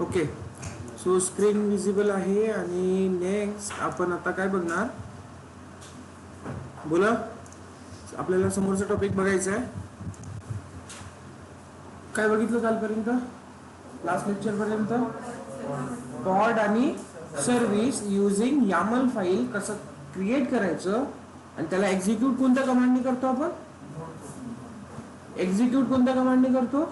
Okay. So screen visible आहे आणि next आपण आता काय बघणार, बोला. आपल्याला समोरचा टॉपिक बघायचा आहे. काय बघितलं कालपर्यंत, लास्ट लेक्चर पर्यंत? पॉड आणि सर्व्हिस युजिंग यामल फाईल कसं क्रिएट करायचं आणि त्याला एक्झिक्यूट कोणत्या कमांडने करतो आपण? एक्झिक्यूट कोणत्या कमांडने करतो?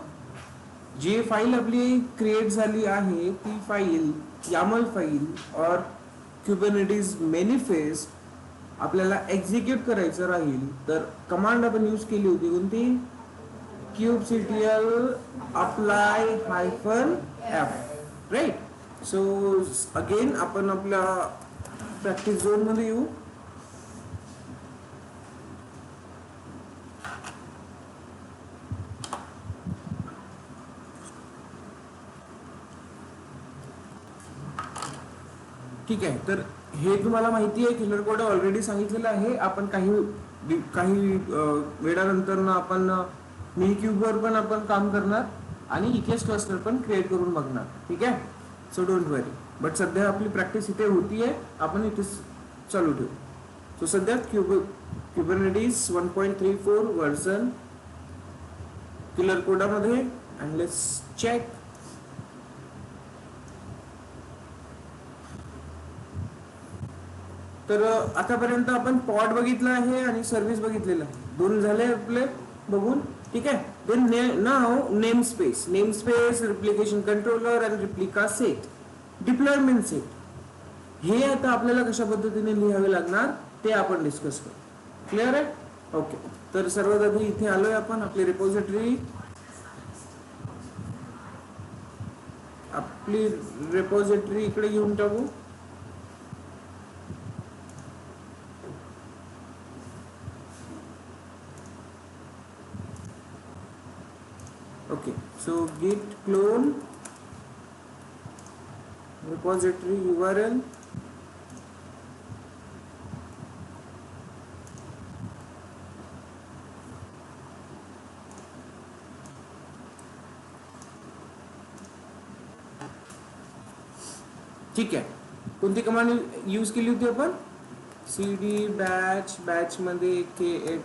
जी फाईल आपली क्रिएट झाली आहे ती फाईल, यामल फाईल और क्युबरनेटिस मॅनिफेस्ट आपल्याला एक्झिक्यूट करायचं राहील तर कमांड आपण यूज केली होती कोणती? kubectl apply -f, right. So again आपण आपल्या प्रॅक्टिस झोन मध्ये येऊ. ठीक आहे. तर हे तुम्हाला माहिती आहे, किलर कोड ऑलरेडी सांगितलेलं आहे. आपण काही वेळानंतर ना आपण मिनी क्यूबवर पण आपण काम करणार आणि इकेस क्लस्टर पण क्रिएट करून बघणार. ठीक आहे. So don't worry. बट सध्या आपली प्रॅक्टिस इथे होतीये, आपण इथे चालू ठेवू. सो सध्या क्युबरनेटिस 1.34 वर्जन किलर कोडामध्ये, अँड लेट्स चेक. तर आतापर्यंत आपण पॉड बघितलं आहे आणि सर्व्हिस बघितलेलं आहे. दोन झाले आपले बघून. ठीक आहे. देन नाव नेम स्पेस, रिप्लिकेशन कंट्रोलर आणि रिप्लिका सेट, डिप्लॉयमेंट सेट. हे आता आपल्याला कशा पद्धतीने लिहावे लागणार ते आपण डिस्कस करू. क्लिअर आहे? ओके. तर सर्वात आधी इथे आलोय आपण आपली रिपोजिटरी. इकडे घेऊन टाकू. Okay. So git clone repository URL, ठीक आहे. कोणती कमांड यूज केली होती आपण? cd बॅच मध्ये के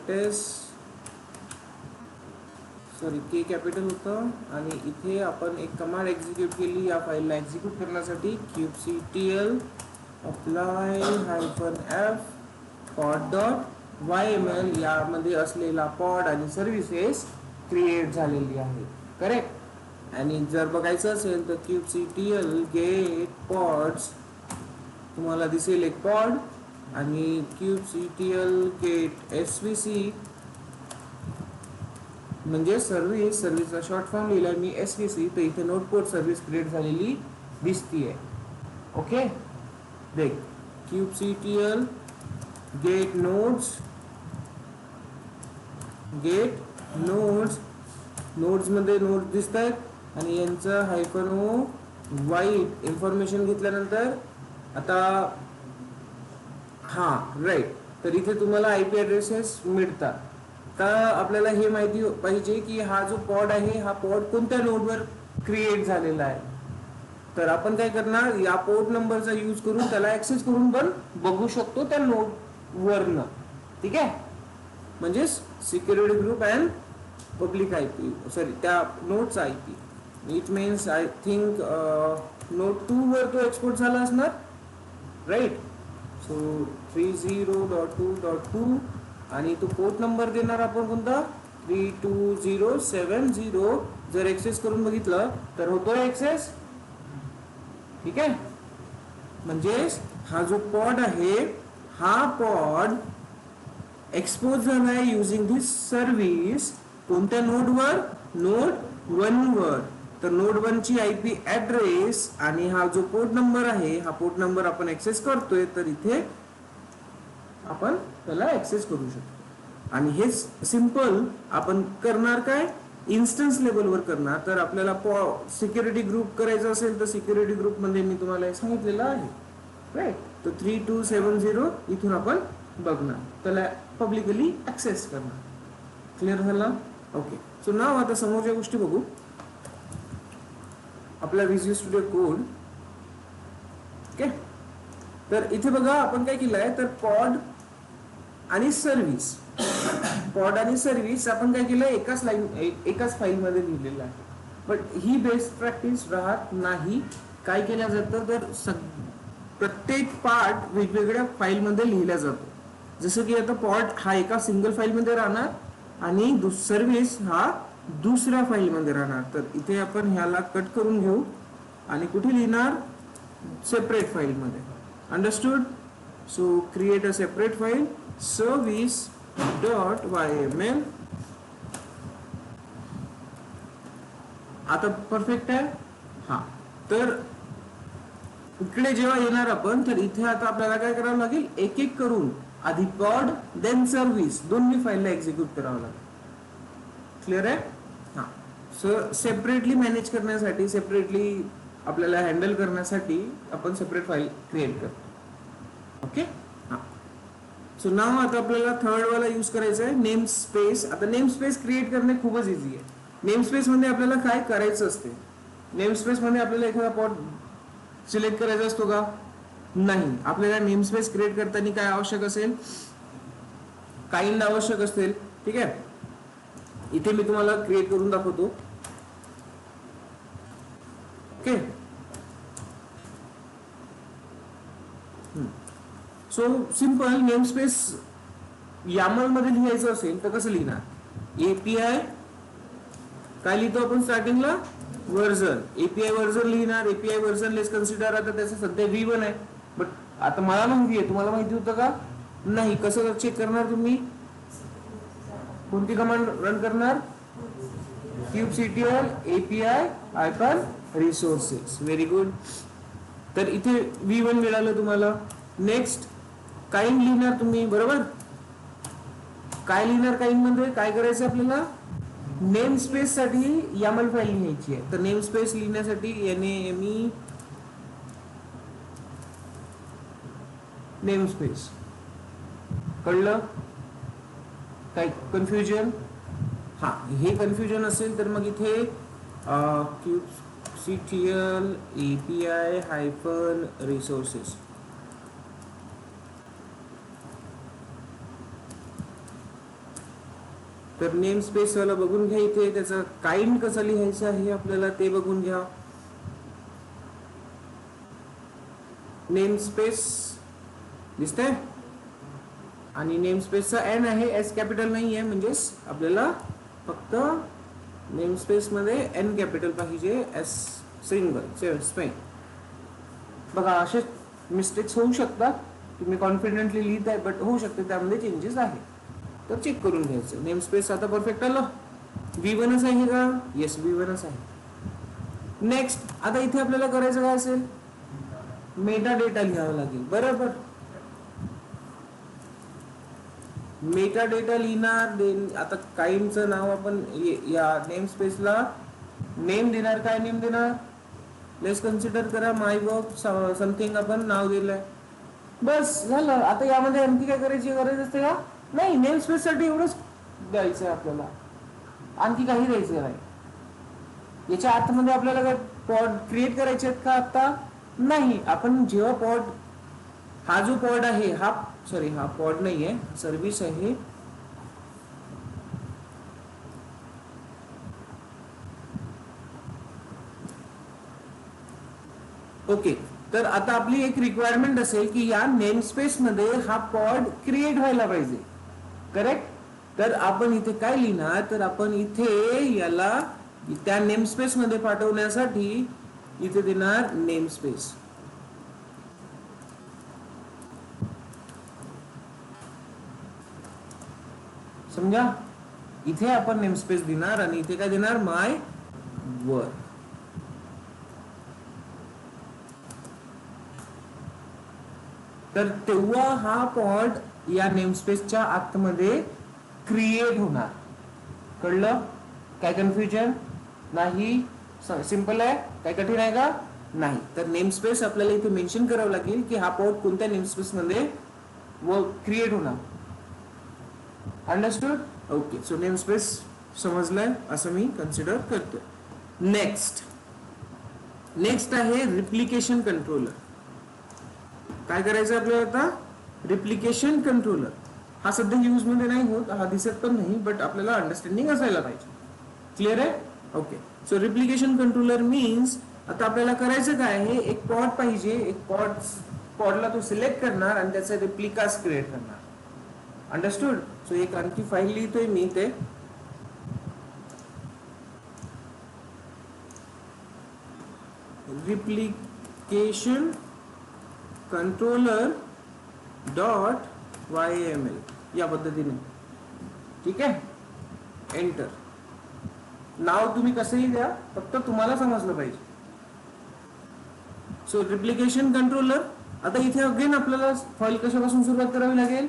कॅपिटल होतं आणि इथे आपण एक कमांड एक्झिक्यूट केली या फाईलला एक्झिक्यूट करण्यासाठी. kubectl apply -f pod.yml यामध्ये असलेला पॉड आणि सर्व्हिसेस क्रिएट झालेली आहे. करेक्ट. आणि जर बघायचं असेल तर kubectl get pods, तुम्हाला दिसेल एक पॉड, आणि kubectl get svc म्हणजे सर्व्हिसचा शॉर्ट फॉर्म लिहिला मी SVC. तर इथे नोटपोर्ट सर्व्हिस क्रिएट झालेली दिसतीये. ओके. देख kubectl get nodes मध्ये नोड्स दिसत आहेत आणि यांचं -o वाईट इन्फॉर्मेशन घेतल्यानंतर आता राईट. तर इथे तुम्हाला IP ॲड्रेसेस मिळतात. तर आपल्याला हे माहिती पाहिजे की हा जो पॉड आहे हा पॉड कोणत्या नोडवर क्रिएट झालेला आहे. तर आपण काय करणार, या पोर्ट नंबरचा यूज करून त्याला ऍक्सेस करून पण बघू शकतो त्या नोड वरनं. ठीक आहे. म्हणजे security group and public IP, sorry त्या नोडचा IP. It means I think node 2 वर तो एक्सपोर्ट झाला असणार, राईट. सो 30.2.2 आणि तो पोर्ट नंबर देणार आपण कोणता? 32070. जर एक्सेस करून बघितलं तर होतोय एक्सेस. ठीक आहे. म्हणजे हा जो पॉड आहे हा पॉड एक्सपोज झालाय युजिंग दिस सर्व्हिस. कोणत्या नोडवर? नोड 1 वर. तर नोड 1 ची IP ॲड्रेस आणि हा जो पोर्ट नंबर आहे हा पोर्ट नंबर आपण एक्सेस करतोय, तर इथे आपण त्याला ऍक्सेस करू शकतो. आणि हेच सिंपल आपण करणार काय, इन्स्टन्स लेवलवर करणार. तर आपल्याला सिक्युरिटी ग्रुप करायचं असेल तर सिक्युरिटी ग्रुप मध्ये मी तुम्हाला सांगितलेलं आहे, राईट. तर 3270 इथून आपण बघणार, त्याला पब्लिकली ऍक्सेस करणार. क्लिअर झाला? ओके. सो नाव आता समोरच्या गोष्टी बघू. आपला व्हिज्युअल स्टुडिओ कोड. ओके, तर इथे बघा आपण काय केलंय, तर पॉड आणि सर्व्हिस, पॉड आणि सर्व्हिस आपण काय केलं, एकाच फाईल मध्ये लिहिलेलं आहे. बट ही बेस्ट प्रॅक्टिस राहत नाही. काय केलं जातं, तर प्रत्येक पार्ट वेगवेगळ्या फाईल मध्ये लिहिला जातो. जसं की आता पॉड हा एका सिंगल फाईल मध्ये राहणार आणि सर्व्हिस हा दुसऱ्या फाईल मध्ये राहणार. तर इथे आपण ह्याला कट करून घेऊ आणि कुठे लिहिणार, सेपरेट फाईल मध्ये. Understood? So create a separate file, service.yml. आता परफेक्ट आहे. हा, तर इकडे जेव्हा येणार आपण, तर इथे आता आपल्याला काय करावं लागेल, एक एक करून आधी पॉड देन सर्व्हिस दोन्ही फाईलला एक्झिक्यूट करावं लागेल. क्लिअर आहे? हा, सो सेपरेटली मॅनेज करण्यासाठी, सेपरेटली आपल्याला हँडल करण्यासाठी आपण सेपरेट फाईल क्रिएट करतो. ओके, हा. सो नाव आता आपल्याला थर्ड वाला यूज करायचा आहे, नेम स्पेस. आता नेम स्पेस क्रिएट करणे खूपच इझी आहे. नेम स्पेस मध्ये आपल्याला काय करायचं असते, नेम स्पेस मध्ये आपल्याला एखादा पॉड सिलेक्ट करायचा असतो का? नाही. आपल्याला नेम स्पेस क्रिएट करताना काय आवश्यक असेल, काइंड आवश्यक असेल. ठीक आहे, इथे मी तुम्हाला क्रिएट करून दाखवतो. Okay, so simple. Namespace YAML मध्ये लिहायचं असेल तर कसं लिहिणार, एपीआय काय लिहितो आपण स्टार्टिंगला, व्हर्जन. एपीआय व्हर्जन लिहिणार. एपीआय व्हर्जन लेस कन्सिडर, आता त्याचं सध्या V1 आहे. बट आता मला माहिती आहे, तुम्हाला माहिती होतं का? नाही. कसं चेक करणार तुम्ही, कोणती कमांड रन करणार, kubectl API resources. Very good. तर इथे V1 मिळालं तुम्हाला. नेक्स्ट काइंड लिहिणार तुम्ही, बरोबर. काय लिहिणार काइंड मध्ये, काय करायचं आपल्याला, नेम स्पेस साठी यामल फाईल लिहायची आहे. तर नेम स्पेस लिहिण्यासाठी NAME नेम स्पेस. कळलं? काय कन्फ्युजन? हा, हे कन्फ्युजन असेल तर मग इथे kubectl API resources. तर नेम स्पेस वाला बघून घ्या. इथे त्याचं काइंड कसं लिहायचं आहे आपल्याला ते बघून घ्या. नेम स्पेस दिसतंय, आणि नेम स्पेसचा N आहे, S कॅपिटल नाही आहे, म्हणजेच आपल्याला फक्त नेम स्पेस मध्ये N कॅपिटल पाहिजे, S सिंगल स्पेस. बघा, असे मिस्टेक्स होऊ शकतात. तुम्ही कॉन्फिडेंटली लिहित आहे, बट होऊ शकते त्यामध्ये चेंजेस आहे. तर चेक करून घ्यायचं. नेम स्पेस आता परफेक्ट आलं. V1च आहे का? येस, V1च आहे. नेक्स्ट, आता इथे आपल्याला करायचं काय असेल, मेटा डेटा लिहावा लागेल, बरोबर. मेटा डेटा लिहिणार. आता काइंडचं नाव आपण या नेम स्पेसला नेम देणार. काय नेम देणार, लेस कन्सिडर करा, माय वर्क समथिंग आपण नाव दिलंय. बस झालं. आता यामध्ये आणखी काय करायची गरज असते का? नाही. नेम स्पेस साठी एवढंच द्यायचं आहे आपल्याला, आणखी काही द्यायचं नाही. याच्या आतमध्ये आपल्याला काय पॉड क्रिएट करायचे आहेत का आता? नाही. आपण जेव्हा पॉड, हा जो पॉड आहे, हा पॉड नाही आहे, सर्व्हिस आहे. ओके, तर आता आपली एक रिक्वायरमेंट असेल की या नेम स्पेस मध्ये हा पॉड क्रिएट व्हायला पाहिजे, करेक्ट. तर आपण इथे काय लिहिणार, तर आपण इथे याला त्या नेम स्पेस मध्ये पाठवण्यासाठी इथे देणार नेम स्पेस. समजा, इथे आपण नेम स्पेस देणार आणि इथे काय देणार, माय वर्क. तर तेव्हा हा पॉड या नेम स्पेसच्या आतमध्ये क्रिएट होणार. कळलं? काय कन्फ्युजन नाही? सिंपल आहे. काय कठीण आहे का? नाही. तर नेम स्पेस आपल्याला इथे मेन्शन करावं लागेल की हा पॉड कोणत्या नेम स्पेस मध्ये क्रिएट होणार. Understood? Okay, so name space समजलंय असं मी कन्सिडर करतो. नेक्स्ट, नेक्स्ट आहे रिप्लिकेशन कंट्रोलर. काय करायचं आपल्याला आता? Replication controller. हा सध्या यूज मध्ये नाही होत, हा दिसत पण नाही, बट आपल्याला अंडरस्टँडिंग असायला पाहिजे. क्लिअर आहे? Okay. So replication controller means आता आपल्याला करायचं काय आहे, एक पॉड पाहिजे, एक पॉडला तो सिलेक्ट करणार आणि त्याचा रिप्लिकास क्रिएट करणार. अंडरस्टूड? सो एक आणखी फाईल लिहितोय मी, ते रिप्लिकेशन कंट्रोलर .yml या पद्धतीने. ठीक आहे. एंटर. नाव तुम्ही कसंही द्या, फक्त तुम्हाला समजलं पाहिजे. So replication controller. आता इथे अगेन आपल्याला फाईल कशापासून सुरुवात करावी लागेल?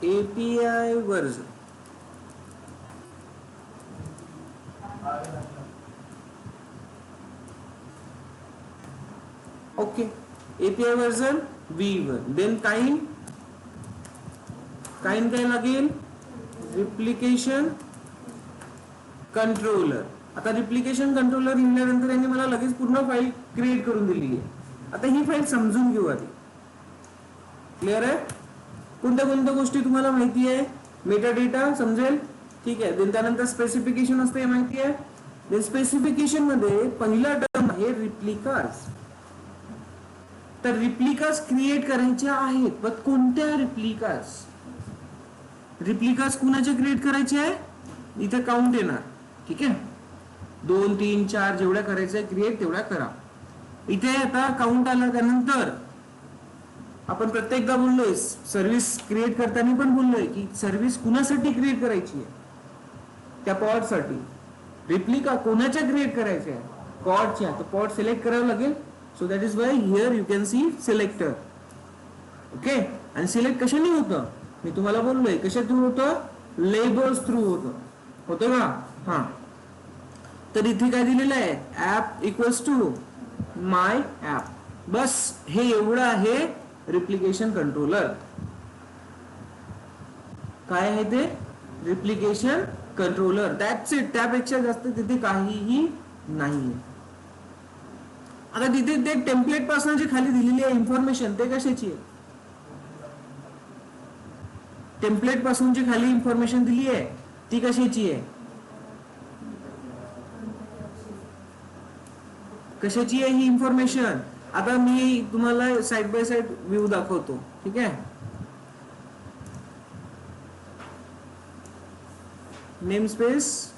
API version. Okay. API version v1. Then kind काय लागेल? Replication controller. आता रिप्लिकेशन कंट्रोलर लिहिल्यानंतर यांनी मला लगेच पूर्ण फाईल क्रिएट करून दिली आहे. आता ही फाईल समजून घेऊ आधी. क्लिअर आहे? कोणत्या कोणत्या गोष्टी तुम्हाला माहिती आहे? मेटा डेटा समजेल, ठीक आहे. देन त्यानंतर स्पेसिफिकेशन असते, माहिती आहे. देन स्पेसिफिकेशन मध्ये पहिला टर्म आहे रिप्लिकास. तर रिप्लिकास क्रिएट करायच्या आहेत, पण कोणत्या रिप्लिकास? रिप्लिकास कुणाचे क्रिएट करायचे आहे? इथे काउंट येणार. ठीक आहे. 2, 3, 4 जेवढ्या करायचं आहे क्रिएट तेवढ्या करा. इथे आता काउंट आला, त्यानंतर आपण प्रत्येकदा बोललोय, सर्व्हिस क्रिएट करताना पण बोललोय की सर्व्हिस कुणासाठी क्रिएट करायची आहे? त्या पॉडसाठी. रिप्लिका कोणाच्या क्रिएट करायच्या आहे? पॉडच्या. तर पॉड सिलेक्ट करावं लागेल. So that is why here you can see selector. Okay. आणि सिलेक्ट कशाने होतं? मी तुम्हाला बोललोय कशा थ्रू होतं? लेबल्स थ्रू होतं का? हा. तर इथे काय दिलेलं आहे? App equals to my app. बस हे एवढं आहे रिप्लिकेशन कंट्रोलर. काय आहे ते? Replication controller. That's it. त्यापेक्षा जास्त तिथे काहीही नाही. आता तिथे ते टेम्पलेट पासून जी खाली दिलेली आहे इन्फॉर्मेशन, ते कशाची आहे? टेम्पलेट पासून जी खाली इन्फॉर्मेशन दिली आहे ती कशाची आहे? कशाची आहे ही इन्फॉर्मेशन? आता मी तुम्हाला साइड बाय साइड व्ह्यू दाखवतो. ठीक आहे. नेम स्पेस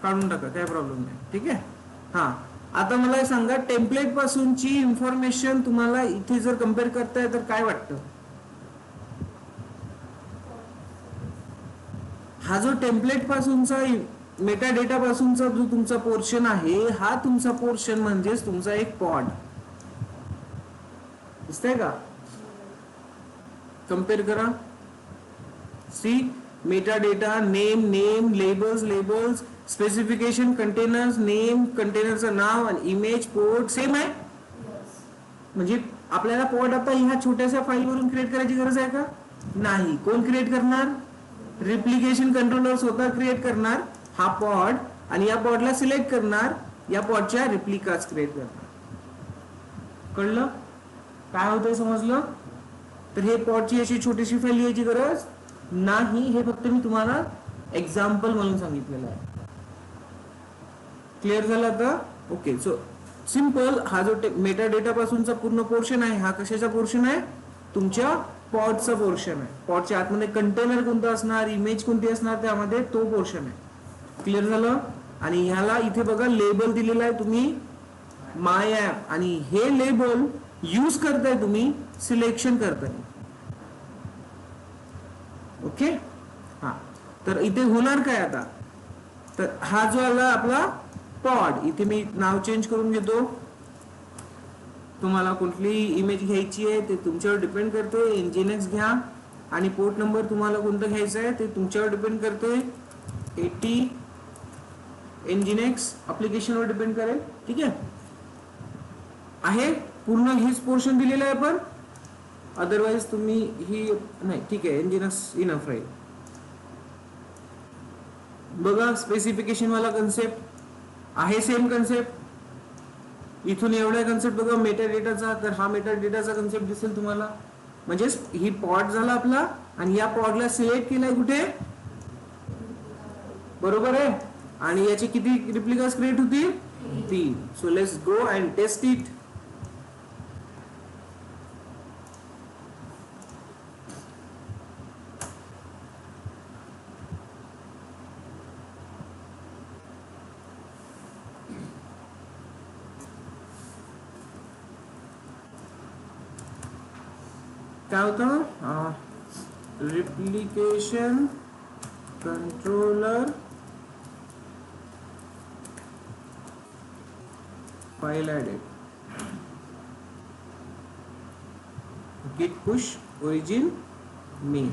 काढून टाका, काय प्रॉब्लेम नाही. ठीक आहे. हा. आता मला सांगा, टेम्पलेट पासूनची इन्फॉर्मेशन तुम्हाला इथे जर कम्पेअर करताय तर काय वाटतं? हा जो टेम्पलेट पासूनचा मेटा डेटा पासूनचा जो तुमचा पोर्शन आहे, हा तुमचा पोर्शन म्हणजेच तुमचा एक पॉड. दिसतंय का? कम्पेअर करा. See, metadata, name, labels, specification, containers, name, कंटेनरचं नाव आणि इमेज, पोर्ट सेम आहे. म्हणजे आपल्याला पॉड आता ह्या छोट्याशा फाईल वरून क्रिएट करायची गरज आहे का? नाही. कोण क्रिएट करणार? रिप्लिकेशन कंट्रोलर स्वतः क्रिएट करणार हा पॉड, आणि या पॉडला सिलेक्ट करणार, या पॉडच्या रिप्लिकास क्रिएट करणार. कळलं काय होतंय? समजलं? तर हे पॉडची अशी छोटीशी फाईल लिहायची गरज नाही. हे फक्त मी तुम्हाला एक्झाम्पल म्हणून सांगितलेलं आहे. क्लिअर झालं आता? ओके. So simple. हा जो मेटा डेटा पासूनचा पूर्ण पोर्शन आहे, हा कशाचा पोर्शन आहे? तुमच्या पॉडचा पोर्शन आहे. पॉडच्या आतमध्ये कंटेनर कोणतं असणार, इमेज कोणती असणार, त्यामध्ये तो पोर्शन आहे. क्लिअर झालं? आणि ह्याला इथे बघा लेबल दिलेला आहे तुम्ही माय ऍप, आणि हे लेबल यूज करताय तुम्ही सिलेक्शन करताय. ओके. हा. तर इथे होणार काय आता? तर हा जो आला आपला पॉड, इथे मी नाव चेंज करून घेतो. तुम्हाला कुठली इमेज घ्यायची आहे ते तुमच्यावर डिपेंड करते. एनजीएनएक्स घ्या, आणि पोर्ट नंबर तुम्हाला कोणतं घ्यायचं आहे ते तुमच्यावर डिपेंड करते. 80 एनजीएनएक्स एप्लिकेशनवर डिपेंड करेल. ठीक आहे. पूर्ण हेच पोर्शन दिलेलं आहे, पण अदरवाइज तुम्ही ही नाही. ठीक आहे. एनजीएनएक्स इनफ राहील. बघा स्पेसिफिकेशन वाला कन्सेप्ट आहे, सेम कन्सेप्ट. इथून एवढा कन्सेप्ट बघा मेटा डेटाचा, तर हा मेटा डेटाचा कन्सेप्ट दिसेल तुम्हाला. म्हणजेच ही पॉड झाला आपला आणि या पॉडला सिलेक्ट केलाय कुठे, बरोबर आहे. आणि याचे किती रिप्लिकास क्रिएट होतील, 3. So let's go and test it. काय होतं, replication controller file added, git push origin main.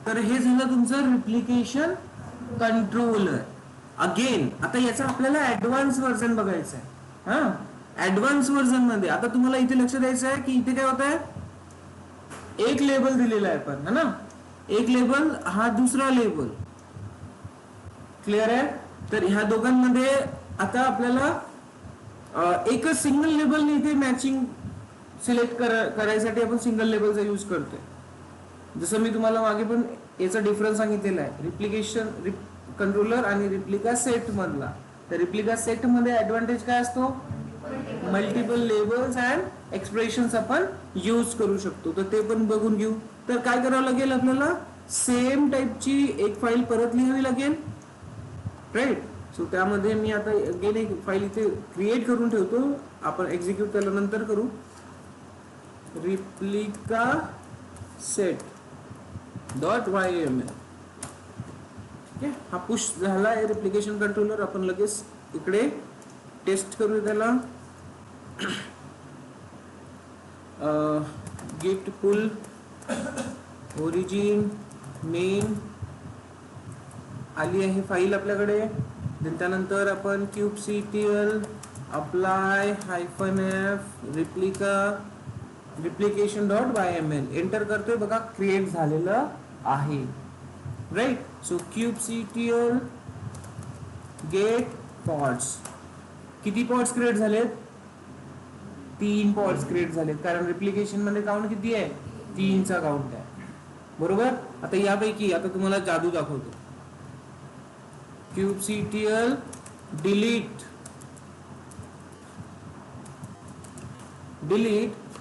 तर हे झालं तुमचं रिप्लिकेशन कंट्रोलर. अगेन आता याचा आपल्याला ऍडव्हान्स व्हर्जन बघायचं आहे. हा ऍडव्हान्स व्हर्जन मध्ये आता तुम्हाला इथे लक्ष द्यायचं आहे की इथे काय होत आहे, एक लेबल दिलेला आहे पण, है ना, एक लेबल हा दुसरा लेबल. क्लिअर आहे. तर ह्या दोघांमध्ये आता आपल्याला एकच सिंगल लेबल इथे मॅचिंग सिलेक्ट करायसाठी आपण सिंगल लेबलचा यूज करतोय. जसं मी तुम्हाला मागे पण याचा डिफरन्स सांगितलेला आहे रिप्लिकेशन कंट्रोलर आणि रिप्लिका सेट मधला. तर रिप्लिका सेट मध्ये ऍडव्हान्टेज काय असतो, मल्टिपल लेबल्स अँड एक्सप्रेशन्स आपण यूज करू शकतो. तर ते पण बघून घेऊ. तर काय करावं लागेल, आपल्याला सेम टाईपची एक फाईल परत लिहावी लागेल, राईट. सो त्यामध्ये मी आता अगेन एक फाईल इथे क्रिएट करून ठेवतो, आपण एक्झिक्यूट केल्यानंतर करू. Replica set .yml. ओके, हा पुश झाला आहे रिप्लिकेशन कंट्रोलर. आपण लगेच इकडे टेस्ट करू त्याला. गिट पुल ओरिजिन मेन आली आहे फाईल आपल्याकडे. त्यानंतर आपण kubectl apply -f replication .yml enter करतोय. बघा क्रिएट झालेलं आहे, right. So kubectl get pods. किती पॉड्स क्रिएट झालेत, 3 पॉड्स क्रिएट झालेत, कारण रिप्लिकेशन मध्ये काउंट किती आहे, 3चा काउंट आहे, बरोबर. आता यापैकी आता तुम्हाला जादू दाखवतो. kubectl डिलीट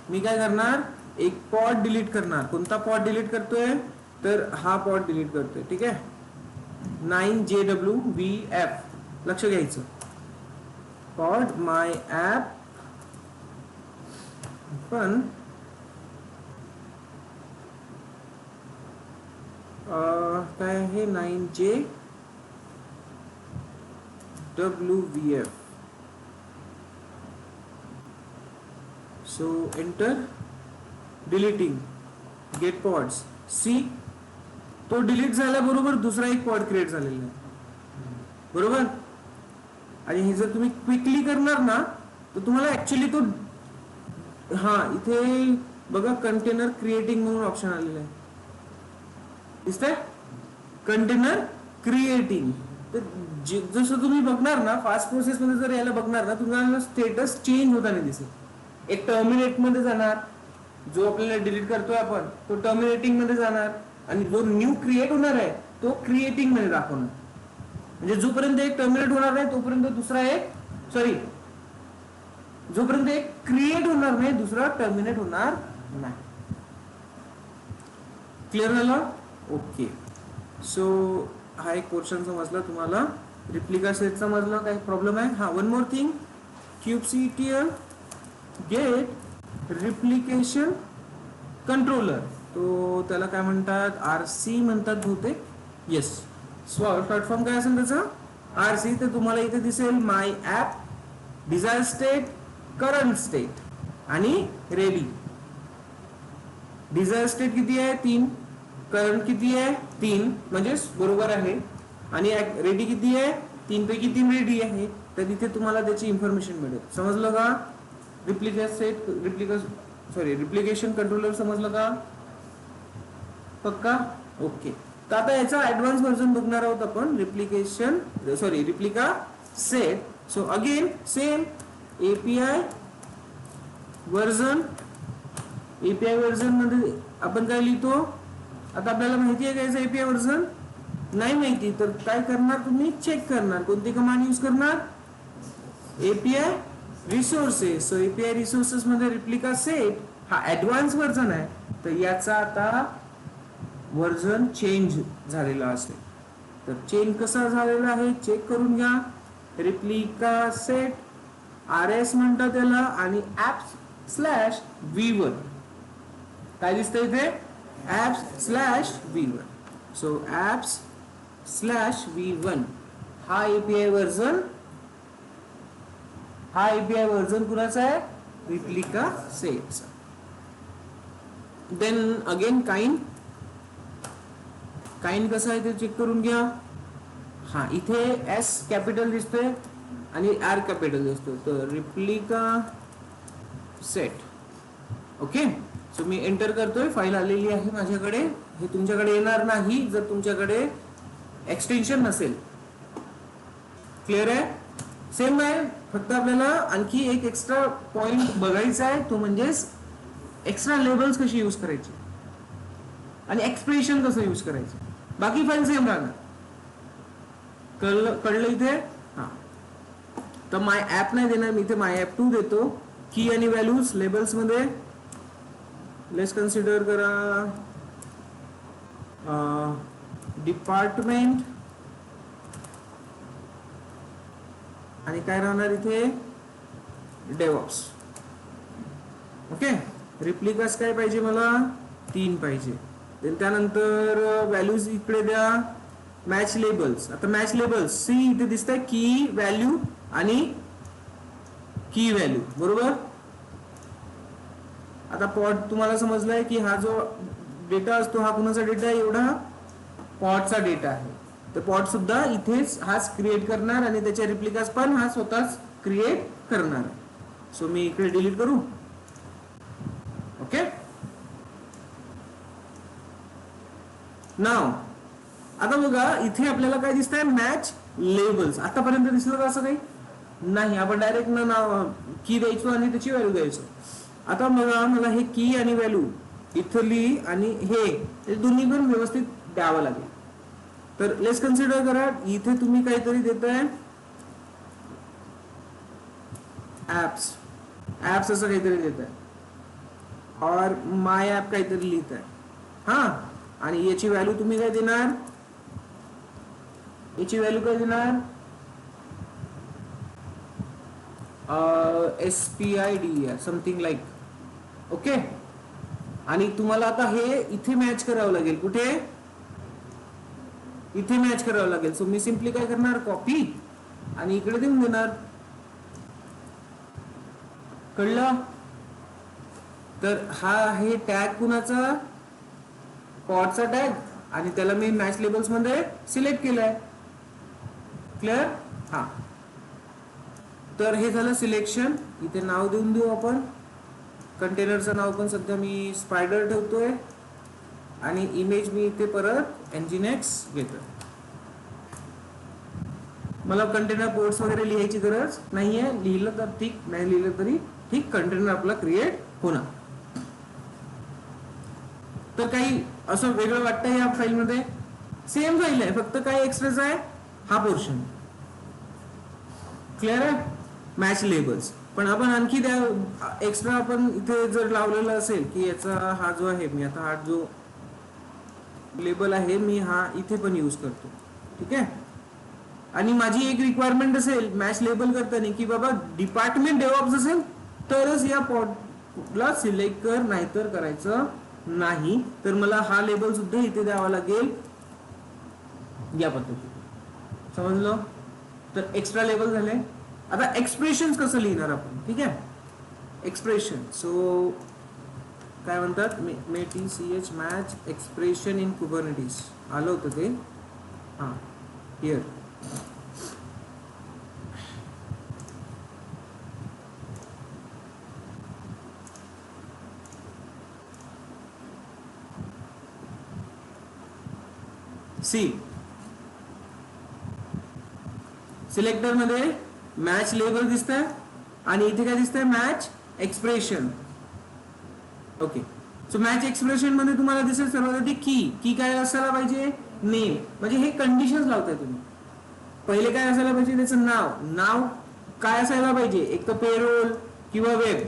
मी काय करणार, एक पॉड डिलीट करणार. कोणता पॉड डिलीट करतोय, तर हा पॉड डिलीट करतोय, ठीक आहे. 9JWVF लक्ष घ्यायचं. पॉड माय ऍप पण काय आहे 9JWVF. So enter, deleting get pods. See तो डिलीट झाल्याबरोबर दुसरा एक पॉड क्रिएट झालेला आहे, बरोबर. आणि हे जर तुम्ही क्विकली करणार ना, तर तुम्हाला ऍक्च्युली तो इथे बघा कंटेनर क्रिएटिंग म्हणून ऑप्शन आलेलं आहे, दिसतंय, कंटेनर क्रिएटिंग. तर जसं तुम्ही बघणार ना फास्ट प्रोसेस मध्ये, जर याला बघणार ना, तुम्हाला स्टेटस चेंज होताना दिसेल. एक टर्मिनेट मध्ये जाणार, जो आपल्याला डिलीट करतोय आपण तो टर्मिनेटिंग मध्ये जाणार, आणि जो न्यू क्रिएट होणार आहे तो क्रिएटिंग मध्ये दाखवणार. म्हणजे जोपर्यंत एक टर्मिनेट होणार नाही तोपर्यंत दुसरा एक, जोपर्यंत एक क्रिएट होणार नाही दुसरा टर्मिनेट होणार नाही. क्लिअर झालं, ओके. सो हा एक पोर्शन समजला तुम्हाला, रिप्लिका सेट समजला, काही प्रॉब्लेम आहे. One more thing, kubectl get replication controller, तो त्याला काय म्हणतात, RC म्हणतात बहुतेक, येस. शॉर्ट फॉर्म काय असेल त्याचा, RC. तर तुम्हाला इथे दिसेल my app, desire state, current state आणि रेडी. डिझायर स्टेट किती आहे, 3. करंट किती आहे, 3, म्हणजे बरोबर आहे. आणि रेडी किती आहे, 3 पैकी 3 रेडी आहे, तर इथे तुम्हाला त्याची इन्फॉर्मेशन मिळेल. समजलं का? रिप्लिकेशन कंट्रोलर समजलं का? पक्का? ओके. तर आता याचा ऍडव्हान्स व्हर्जन बघणार आहोत आपण, replica set. So again same API version मध्ये आपण काय लिहितो? आता आपल्याला माहिती आहे का याचं एपीआय व्हर्जन? नाही माहिती, तर काय करणार तुम्ही? चेक करणार. कोणती कमांड यूज करणार? API resources. So API resources मध्ये रिप्लिका सेट हा ऍडव्हान्स व्हर्जन आहे, तर याचा आता व्हर्जन चेंज झालेला असेल. तर चेंज कसा झालेला आहे चेक करून घ्या. रिप्लिका सेट RS म्हणतात त्याला, आणि apps/v1 काय दिसतंय इथे? apps/v1. सो apps/v1 हा एपीआय व्हर्जन कुणाचा आहे? रिप्लिका सेटचा. देन अगेन काइंड कसं आहे ते चेक करून घ्या. हा इथे S कॅपिटल दिसतोय आणि R कॅपिटल दिसतोय, तर रिप्लिका सेट. ओके. सो मी एंटर करतोय, फाईल आलेली आहे माझ्याकडे. हे तुमच्याकडे येणार नाही जर तुमच्याकडे एक्सटेन्शन नसेल. क्लिअर आहे? सेम आहे, फक्त आपल्याला आणखी एक एक्स्ट्रा पॉइंट बघायचा आहे, तो म्हणजे एक्स्ट्रा लेबल्स कशी यूज करायची आणि एक्सप्रेशन कसं यूज करायचं. बाकी फाईल सेम राहणार. कळलं इथे? हा. तर माय ऍप नाही देणार मी, इथे माय ऍप 2 देतो. की आणि व्हॅल्यूज लेबल्स मध्ये लेट्स कन्सिडर करा डिपार्टमेंट, आणि काय राहणार इथे? डेव्हऑप्स. ओके. रिप्लिकास काय पाहिजे मला? 3 पाहिजे. त्यानंतर व्हॅल्यूज इकडे द्या. Match labels. आता मॅच लेबल्स सी इथे दिसतंय की व्हॅल्यू आणि की व्हॅल्यू, बरोबर. आता पॉड तुम्हाला समजलाय की हा जो डेटा असतो हा कुणाचा डेटा आहे? एवढा पॉडचा डेटा आहे. तर पॉड सुद्धा इथेच हाच क्रिएट करणार आणि त्याच्या रिप्लिकास पण हा स्वतःच क्रिएट करणार. सो मी इकडे डिलीट करू. ओके. नाव आता बघा इथे आपल्याला काय दिसतंय? Match labels. आतापर्यंत दिसलं का असं काही? नाही. आपण डायरेक्ट नाव की द्यायचो आणि त्याची व्हॅल्यू द्यायचो. आता बघा मला हे की आणि व्हॅल्यू इथली आणि हे दोन्ही पण व्यवस्थित द्यावं लागेल. तर लेट्स कन्सिडर करा इथे तुम्ही काहीतरी देताय ऍप्स असं काहीतरी देताय, और माय ऍप काहीतरी लिहिताय. हा, आणि याची व्हॅल्यू तुम्ही काय देणार? SPID something like. ओके. आणि तुम्हाला आता हे इथे मॅच करावं लागेल. कुठे? इथे मॅच करावं लागेल. सो मी सिम्पली काय करणार? कॉपी आणि इकडे देऊन देणार. कळलं? तर हा आहे टॅग कुणाचा? पॉडचा टॅग, आणि त्याला मी मॅच लेबल्स मध्ये सिलेक्ट केलाय. क्लिअर? हा. तर हे झालं सिलेक्शन. इथे नाव देऊन देऊ आपण. कंटेनरचं नाव पण सध्या मी स्पायडर ठेवतोय, आणि इमेज मी इथे परत nginx घेतोय. मला कंटेनर पोर्ट्स वगैरे लिहायची गरज नाहीये. लिहिलं तर ठीक, नाही लिहिलं तरी ठीक. कंटेनर आपला क्रिएट होणार. तर काही असं वेगळं वाटतं या फाईल मध्ये? सेम फाईल आहे, फक्त काय एक्स्ट्राच आहे? हा पोर्शन. क्लिअर आहे? Match labels. पण आपण आणखी त्या एक्स्ट्रा आपण इथे जर लावलेला असेल की याचा हा जो आहे, मी आता हा जो लेबल आहे मी हा इथे पण यूज करतो. ठीक आहे. आणि माझी एक रिक्वायरमेंट असेल मॅच लेबल करताना की बाबा डिपार्टमेंट डेव्हऑप्स असेल तरच या पॉडला सिलेक्ट कर, नाहीतर करायचं नाही. तर मला हा लेबल सुद्धा इथे द्यावा लागेल या पद्धतीने. समजलं? तर एक्स्ट्रा लेबल झाले. आता एक्सप्रेशन कसं लिहिणार आपण? ठीक आहे. एक्सप्रेशन. सो काय म्हणतात? METCH match expression in Kubernetes आलं होतं ते. हां, हिअर. सी सिलेक्टर मध्ये मॅच लेबल दिसतंय आणि इथे काय दिसतंय match expression. Okay, so match expression मध्ये तुम्हाला दिसेल सर्वात आधी की काय असायला पाहिजे, नेम. म्हणजे हे कंडिशन्स लावताय तुम्ही. पहिले काय असायला पाहिजे, त्याचं नाव काय असायला पाहिजे, एक तर पेरोल किंवा वेब.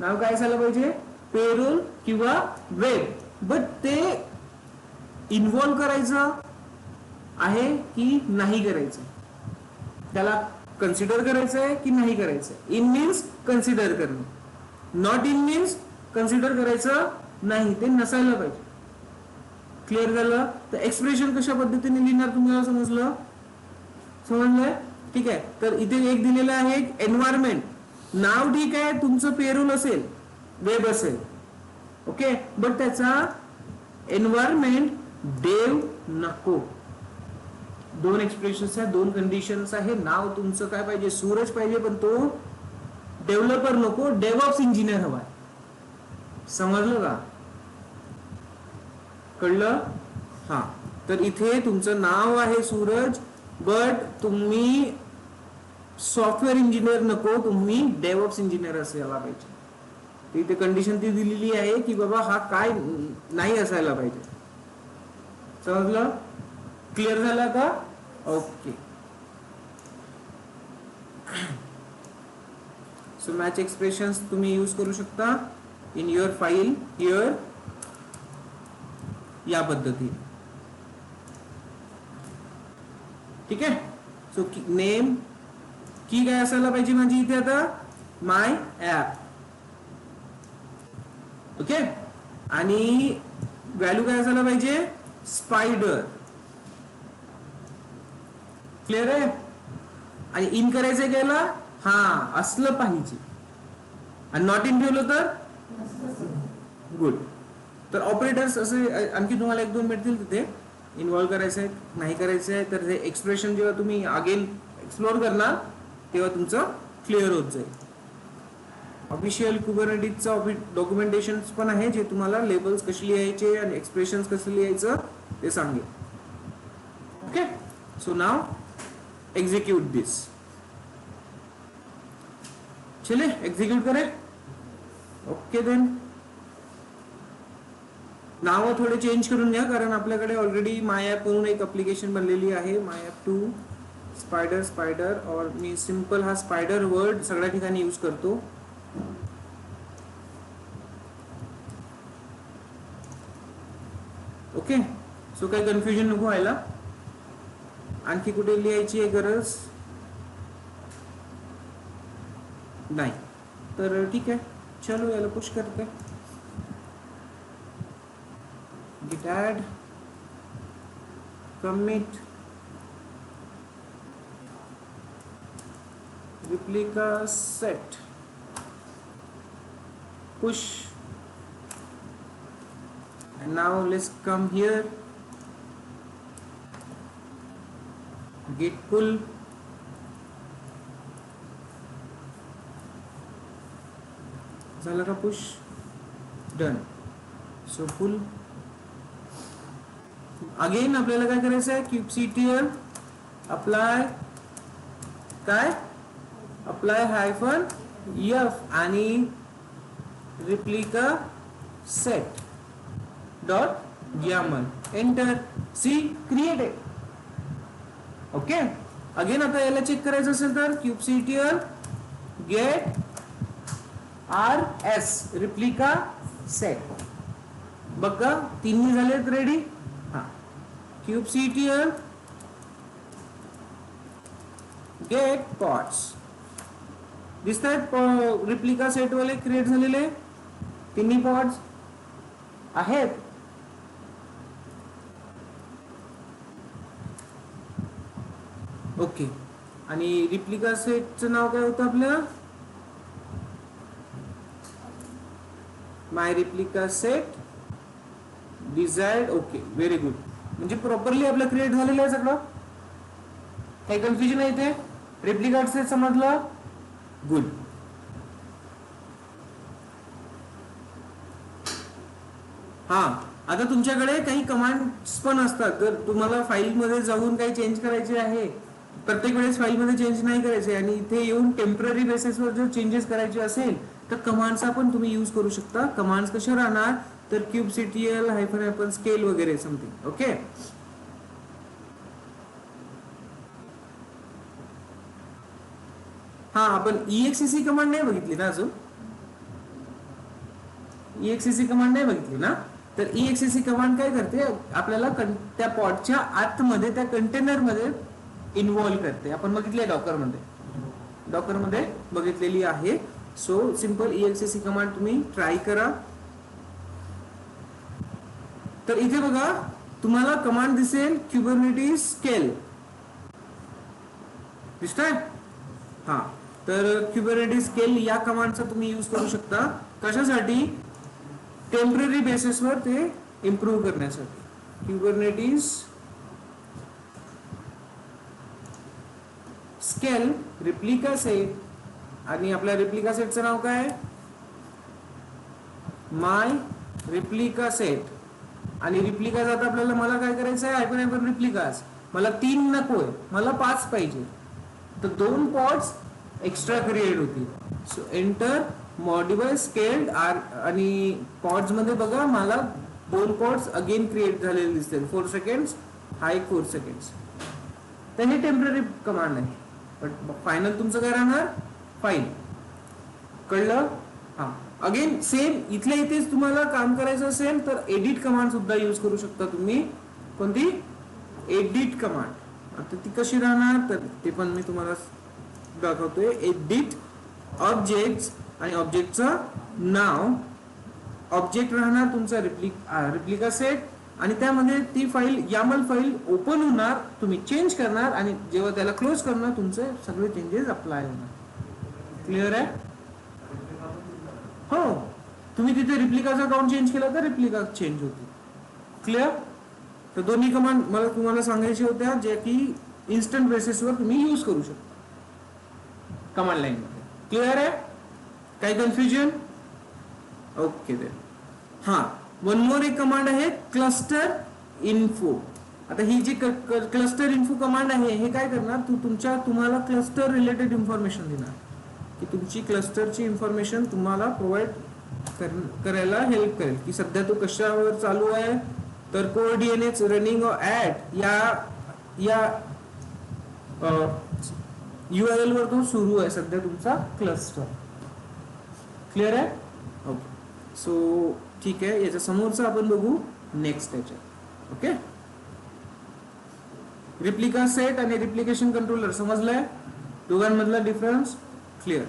नाव काय असायला पाहिजे, पेरोल किंवा वेब. बट ते इन्व्हॉल्व करायचं आहे की नाही करायचं, त्याला कन्सिडर करायचं आहे की नाही करायचं. इन मीन्स कन्सिडर करणं, नॉट इन मीन्स कन्सिडर करायचं नाही, ते नसायला पाहिजे. क्लिअर झालं. तर एक्सप्रेशन कशा पद्धतीने लिहिणार तुम्हाला समजलंय. ठीक आहे. तर इथे एक दिलेलं आहे एन्व्हायरमेंट. नाव ठीक आहे, तुमचं पेरोल असेल, वेब असेल, ओके, बट त्याचा एन्व्हायरमेंट डेव नको. दोन एक्सप्रेशन्स आहेत, दोन कंडिशन्स आहे. नाव तुमचं काय पाहिजे, सूरज पाहिजे, पण तो डेव्हलपर नको, डेव्हऑप्स इंजिनियर हवाय. समजलं का, कळलं. हा, तर इथे तुमचं नाव आहे सूरज, बट तुम्ही सॉफ्टवेअर इंजिनियर नको, तुम्ही डेव्हऑप्स इंजिनियर असायला पाहिजे. इथे कंडिशन ती दिलेली आहे की बाबा हा काय नाही असायला पाहिजे. समजलं, क्लिअर झालं का. ओके, सो मॅच एक्सप्रेशन्स तुम्ही यूज करू शकता इन युअर फाईल हिअर या पद्धतीने. ठीक आहे. सो नेम की काय असायला पाहिजे माझी इथे आता, माय ऍप. ओके, आणि व्हॅल्यू काय असायला पाहिजे, स्पायडर. क्लिअर आहे. आणि इन करायचंय घ्यायला, हा असलं पाहिजे, आणि नॉट इन ठेवलं तर गुड. तर ऑपरेटर्स असे आणखी तुम्हाला एक दोन मिळतील तिथे. इन्व्हॉल्व करायचंय नाही करायचंय, तर हे एक्सप्रेशन जेव्हा तुम्ही अगेन एक्सप्लोर करणार तेव्हा तुमचं क्लिअर होत जाईल. ऑफिशियल कुबरनेटिसचं डॉक्युमेंटेशन पण आहे, जे तुम्हाला लेबल्स कशी लिहायचे आणि एक्सप्रेशन्स कसं लिहायचं ते सांगेल. ओके, सो नाव एक्झिक्यूट दिस. चले एक्झिक्यूट करें. ओके देन, नाव थोडे चेंज करून घ्या, कारण आपल्याकडे ऑलरेडी माय ॲप म्हणून एक ऍप्लिकेशन बनलेली आहे, माय ॲप 2 स्पायडर. और मी सिंपल हा स्पायडर वर्ड सगळ्या ठिकाणी यूज करतो. ओके, सो काही कन्फ्युजन नको व्हायला. आणखी कुठे लिहायची आहे गरज नाही, तर ठीक आहे. चलो याला पुश करते. git add commit replica set push, and now let's come here, git pull, झालं का push, done. So pull. Again आपल्याला काय करायचं आहे, kubectl अप्लाय काय, अप्लाय हायफन f आणि replica set dot yaml, enter. See created. Okay, again आता याला चेक करायचं असेल तर kubectl get rs replica set. बघा तिन्ही झालेत रेडी. हा, kubectl get pods दिसतायत, रिप्लिका सेट वाले क्रिएट झालेले तिन्ही पॉड्स आहेत. ओके, आणि रिप्लिका सेटचं नाव काय होतं आपलं, my replica set desired. Okay, very good. म्हणजे प्रॉपरली आपलं क्रिएट झालेलं आहे सगळं, काही कन्फ्युजन आहे इथे. रिप्लिका सेट समजलं, गुड. हा, आता तुमच्याकडे काही कमांड्स पण असतात, जर तुम्हाला फाईलमध्ये जाऊन काही चेंज करायचे आहे, प्रत्येक वेळेस फाईलमध्ये चेंज नाही करायचे आणि इथे येऊन टेम्पररी बेसिसवर जर चेंजेस करायचे असेल तर कमांडचा पण तुम्ही यूज करू शकता. कमांड्स कशा राहणार तर kubectl -, scale वगैरे समथिंग. ओके, हा आपण exec कमांड नाही बघितली ना अजून, exec कमांड नाही बघितली ना. तर exec कमांड काय करते, आपल्याला त्या पॉडच्या आतमध्ये त्या कंटेनर मध्ये इन्व्हॉल्व करते. आपण बघितले डॉकर मध्ये बघितलेली आहे. सो सिंपल exec कमांड तुम्ही ट्राय करा. तर इथे बघा तुम्हाला कमांड दिसेल kubernetes scale दिसतंय. हा, तर kubernetes scale या कमांडचा तुम्ही यूज करू शकता. कशासाठी, टेम्पररी बेसिसवर ते इम्प्रूव्ह करण्यासाठी. kubernetes scale replica set, आणि आपल्या replica setचं नाव काय, my replica set. आणि रिप्लिकाज आता आपल्याला मला काय करायचं आहे, हायपर रिप्लिकाज मला 3 नकोय, मला 5 पाहिजे. तर 2 पॉड्स एक्स्ट्रा क्रिएट होतील. सो एंटर मॉडिफाय स्केल्ड आणि पॉड्स मध्ये बघा मला 2 पॉड्स अगेन क्रिएट झालेले दिसतील. 4 सेकंड्स, हा एक 4 सेकंड्स. तर हे टेम्पररी कमांड आहे, बट फायनल तुमचं काय राहणार, फाईल. कळलं. हा, अगेन सेम इथल्या इथेच तुम्हाला काम करायचं असेल तर एडिट कमांड सुद्धा यूज करू शकता तुम्ही. कोणती, एडिट कमांड. आता ती कशी राहणार तर ते पण मी तुम्हाला दाखवतोय. एडिट ऑब्जेक्ट्स आणि ऑब्जेक्टचं नाव, ऑब्जेक्ट राहणार तुमचा रिप्लिका सेट, आणि त्यामध्ये ती फाईल यामल फाईल ओपन होणार, तुम्ही चेंज करणार आणि जेव्हा त्याला क्लोज करणार तुमचे सगळे चेंजेस अप्लाय होणार. क्लिअर आहे. हो, तुम्ही तिथे रिप्लिकाचा अकाउंट चेंज केला तर रिप्लिका चेंज होते. क्लिअर. तर दोन्ही कमांड मला तुम्हाला सांगायच्या होत्या जे की इन्स्टंट बेसिसवर तुम्ही यूज करू शकता कमांड लाईन मध्ये. क्लिअर आहे. काही कन्फ्युजन. ओके. हा, वन मोर एक कमांड आहे क्लस्टर इन्फो. आता ही जी क्लस्टर इन्फो कमांड आहे हे काय करणार, तुम्हाला क्लस्टर रिलेटेड इन्फॉर्मेशन देणार, की तुमची क्लस्टरची इन्फॉर्मेशन तुम्हाला प्रोव्हाइड करायला हेल्प करेल, की सध्या तो कशावर चालू आहे. तर कोऑर्डिनेट्स रनिंग ऍट या URL वर तो सुरू आहे सध्या तुमचा क्लस्टर. क्लिअर आहे. ओके. सो ठीक आहे, याच्या समोरचा आपण बघू नेक्स्ट याच्यात. ओके, रिप्लिका सेट आणि रिप्लिकेशन कंट्रोलर समजलंय, दोघांमधला डिफरन्स क्लिअर.